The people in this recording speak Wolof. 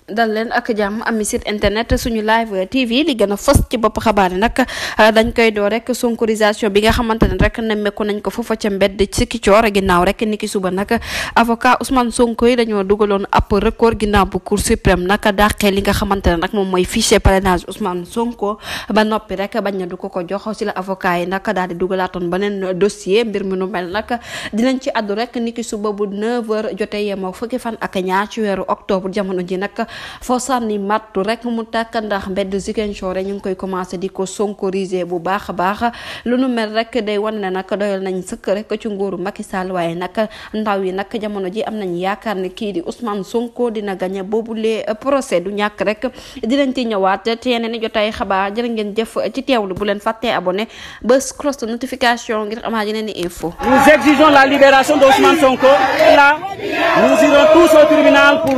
dal leen ak jàmm ami site internet suñu live tv li gën a fës ci bopp xabaar yi nag dañ koy doo rek sonkorisation bi nga xamante ne rek nemmeeku nañ ko foofa ca mbedd ci Kicoor ginnaaw rek niki suba nag avocat Ousmane Sonko yi dañoo dugaloon ab record ginnaaw bu Cour suprême nag dàqee li nga xamante ne nag moom mooy fichier parrainage Ousmane Sonko ba noppi rek bañ na du ko jox ci la avocat yi nag daal di dugalaatoon beneen dossier mbir mi nu mel nag dinañ ci addu rek niki suba bu 9h jotee yemoo fukki fan ak ñaar ci weeru octobre jamono ji nag foo sànni mattu rek mu tàkk ndax mbedd Ziguinchor ñu ngi koy commencé di ko sonkoriser bu baax a baax lu nu mel rek day wan ne nag doyal nañ sëkk rek ci nguuru Macky Sall waaye nag ndaw yi nag jamono ji am nañ yaakaar ne kii di Ousmane Sonko dina gagné boobulee procès du ñàkk rek dinañ ci ñëwaat te yeneen i jotaay xabaar jërë ngeen jëf ci teewlu bu leen fàttee abonné bés cloche de notification ngir amaat yeneen i info. Nous exigeons la libération d'Ousmane Sonko. Là, nous irons tous au tribunal pour